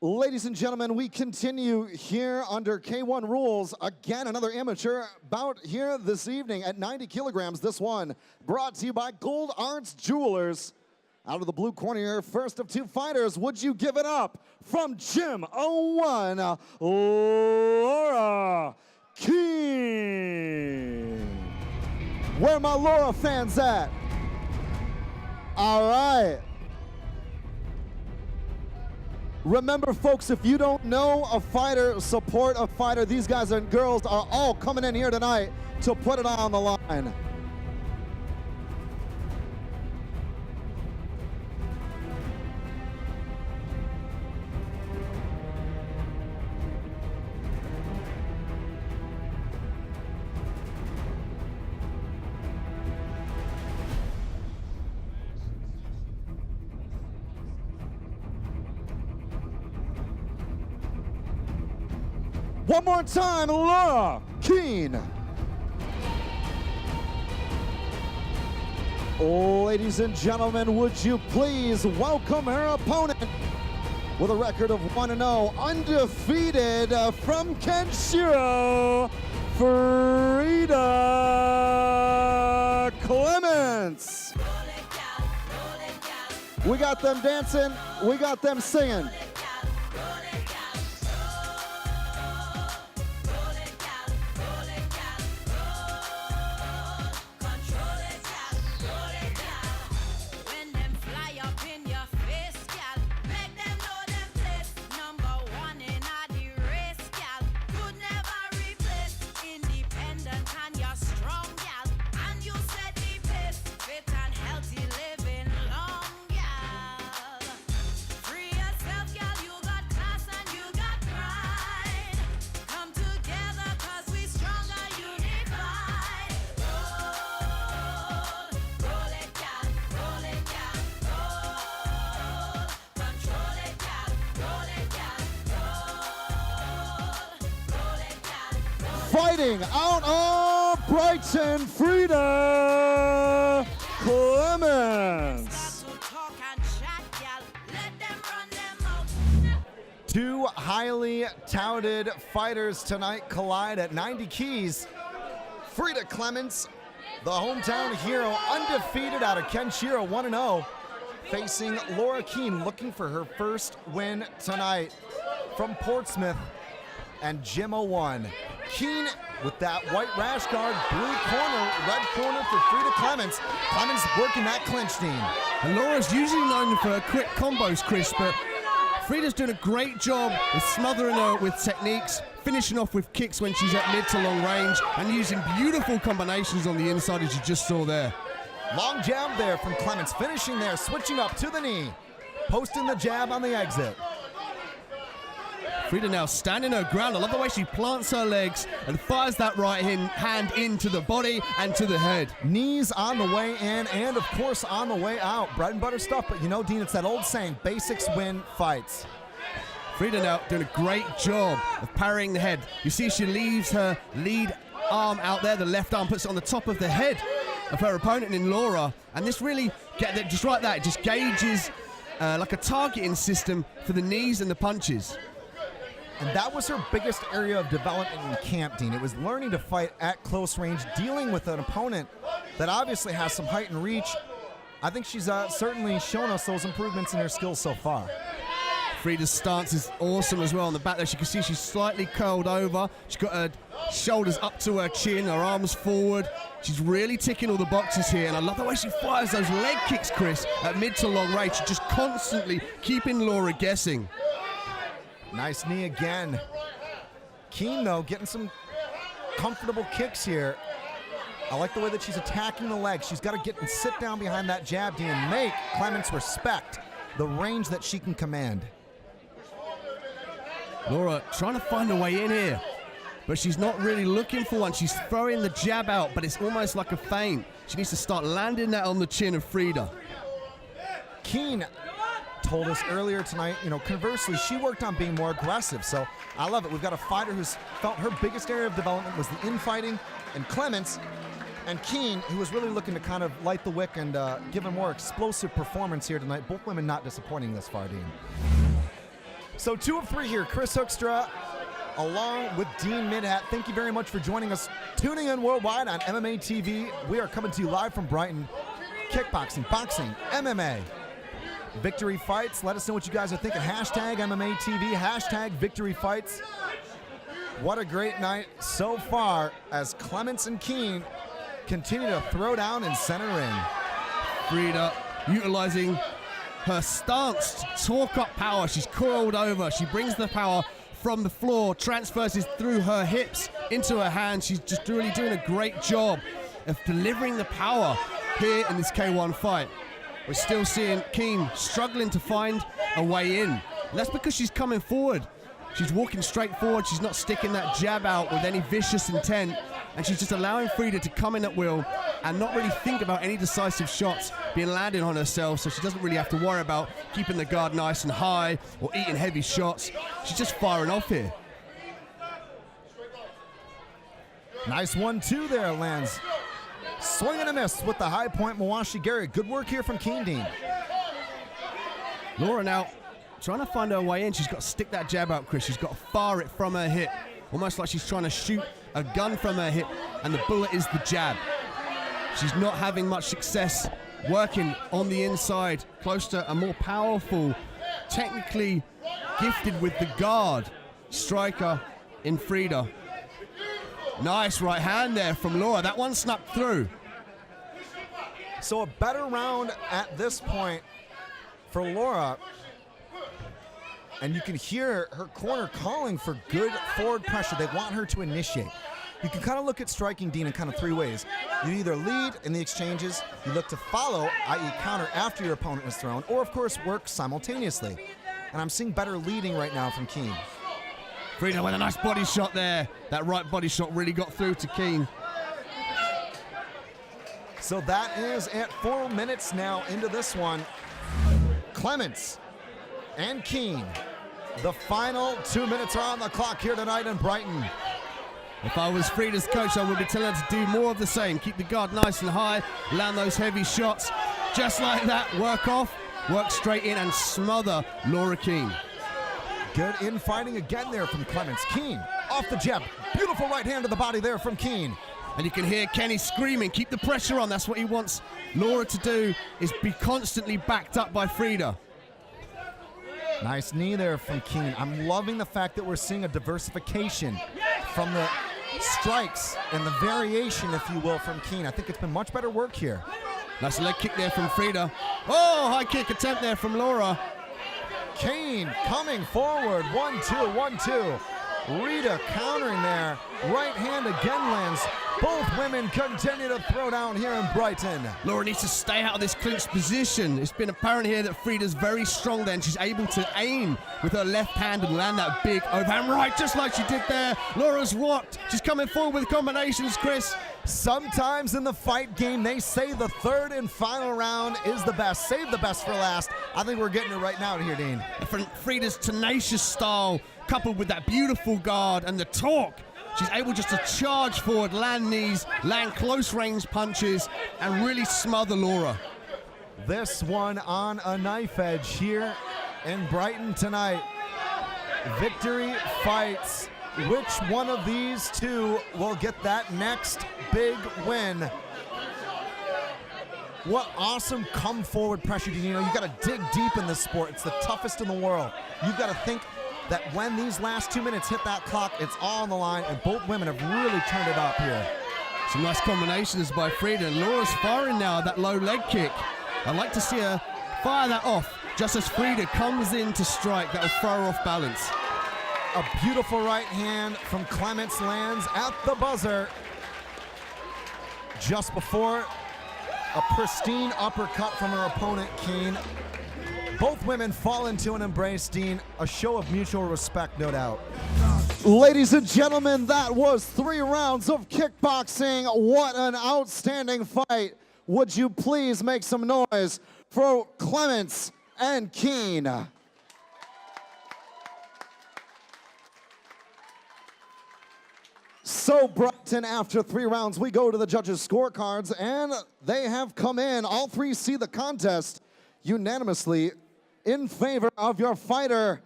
Ladies and gentlemen, we continue here under K1 rules. Again, another amateur bout here this evening at 90 kilograms. This one brought to you by Gold Arts Jewelers. Out of the blue corner here, first of two fighters. Would you give it up from Gym 01, Laura Keane? Where my Laura fans at? All right. Remember, folks, if you don't know a fighter, support a fighter. These guys and girls are all coming in here tonight to put it on the line. One more time, Laura Keane. Ladies and gentlemen, would you please welcome her opponent with a record of 1-0, undefeated from Kenshiro, Frida Clementz. We got them dancing, we got them singing. Fighting out of Brighton, Frida Clementz. Two highly touted fighters tonight collide at 90 keys. Frida Clementz, the hometown hero, undefeated out of Kenshiro, 1-0, facing Laura Keane, looking for her first win tonight from Portsmouth and Gym 01. Keane with that white rash guard, blue corner, red corner for Frida Clementz. Clementz working that clinch, Dean. And Laura's usually known for her quick combos, Chris, but Frida's doing a great job of smothering her with techniques, finishing off with kicks when she's at mid to long range, and using beautiful combinations on the inside, as you just saw there. Long jab there from Clementz, finishing there, switching up to the knee, posting the jab on the exit. Frida now standing her ground. I love the way she plants her legs and fires that right hand into the body and to the head. Knees on the way in and, of course, on the way out. Bread and butter stuff, but you know, Dean, it's that old saying, basics win fights. Frida now doing a great job of parrying the head. You see she leaves her lead arm out there, the left arm, puts it on the top of the head of her opponent in Laura, and this really, just like that, it just gauges like a targeting system for the knees and the punches. And that was her biggest area of development in camp, Dean. It was learning to fight at close range, dealing with an opponent that obviously has some height and reach. I think she's certainly shown us those improvements in her skills so far. Frida's stance is awesome as well on the back there. You can see she's slightly curled over. She's got her shoulders up to her chin, her arms forward. She's really ticking all the boxes here, and I love the way she fires those leg kicks, Chris, at mid to long range, just constantly keeping Laura guessing. Nice knee again. Keane, though, getting some comfortable kicks here. I like the way that she's attacking the legs. She's got to get and sit down behind that jab, Dean, and make Clementz respect the range that she can command. Laura trying to find a way in here, but she's not really looking for one. She's throwing the jab out, but it's almost like a feint. She needs to start landing that on the chin of Frida. Keane told us earlier tonight, you know, conversely, she worked on being more aggressive. So I love it. We've got a fighter who's felt her biggest area of development was the infighting, and Clementz, and Keane, who was really looking to kind of light the wick and give a more explosive performance here tonight. Both women not disappointing this far, Dean. So 2 of 3 here. Chris Hoekstra along with Dean Midhat. Thank you very much for joining us. Tuning in worldwide on MMA TV. We are coming to you live from Brighton. Kickboxing, boxing, MMA. Victory Fights. Let us know what you guys are thinking. Hashtag MMA TV, hashtag Victory Fights. What a great night so far as Clementz and Keane continue to throw down in center ring. Frida utilizing her stance to talk up power. She's coiled over. She brings the power from the floor, transfers it through her hips into her hands. She's just really doing a great job of delivering the power here in this K1 fight. We're still seeing Keane struggling to find a way in. And that's because she's coming forward. She's walking straight forward. She's not sticking that jab out with any vicious intent. And she's just allowing Frida to come in at will and not really think about any decisive shots being landed on herself, so she doesn't really have to worry about keeping the guard nice and high or eating heavy shots. She's just firing off here. Nice 1-2 there, lands. Swing and a miss with the high point Mawashi Gary. Good work here from Keane Dean. Laura now trying to find her way in. She's got to stick that jab out, Chris. She's got to fire it from her hip, almost like she's trying to shoot a gun from her hip, and the bullet is the jab. She's not having much success working on the inside, close to a more powerful, technically gifted with the guard striker in Frida. Nice right hand there from Laura. That one snuck through. So a better round at this point for Laura. And you can hear her corner calling for good forward pressure. They want her to initiate. You can kind of look at striking, Dean, in kind of 3 ways. You either lead in the exchanges, you look to follow, i.e. counter after your opponent is thrown, or of course work simultaneously. And I'm seeing better leading right now from Keane. Frida with a nice body shot there. That right body shot really got through to Keane. So that is at 4 minutes now into this one. Clementz and Keane. The final 2 minutes are on the clock here tonight in Brighton. If I was Frida's coach, I would be telling her to do more of the same. Keep the guard nice and high, land those heavy shots. Just like that, work off, work straight in and smother Laura Keane. Good infighting again there from Clementz. Keane off the jab. Beautiful right hand to the body there from Keane. And you can hear Kenny screaming, keep the pressure on. That's what he wants Laura to do, is be constantly backed up by Frida. Nice knee there from Keane. I'm loving the fact that we're seeing a diversification from the strikes and the variation, if you will, from Keane. I think it's been much better work here. Nice leg kick there from Frida. Oh, high kick attempt there from Laura. Keane coming forward. 1-2, 1-2. Rita countering there. Right hand again lands. Both women continue to throw down here in Brighton. Laura needs to stay out of this clinch position. It's been apparent here that Frida's very strong then. She's able to aim with her left hand and land that big overhand right, just like she did there. Laura's rocked. She's coming forward with combinations, Chris. Sometimes in the fight game, they say the third and final round is the best. Save the best for last. I think we're getting it right now here, Dean. Frida's tenacious style, coupled with that beautiful guard and the torque, she's able just to charge forward, land knees, land close range punches, and really smother Laura. This one on a knife edge here in Brighton tonight. Victory Fights. Which one of these two will get that next big win? What awesome come forward pressure. You know, you got to dig deep in this sport. It's the toughest in the world. You've got to think that when these last 2 minutes hit that clock, it's all on the line, and both women have really turned it up here. Some nice combinations by Frida. Laura's firing now, that low leg kick. I'd like to see her fire that off just as Frida comes in to strike. That will throw her off balance. A beautiful right hand from Clementz lands at the buzzer just before a pristine uppercut from her opponent, Keane. Both women fall into an embrace, Dean. A show of mutual respect, no doubt. Ladies and gentlemen, that was 3 rounds of kickboxing. What an outstanding fight. Would you please make some noise for Clementz and Keane? So Brighton, after 3 rounds, we go to the judges' scorecards, and they have come in. All 3 see the contest unanimously in favor of your fighter,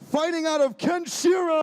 fighting out of Kenshiro,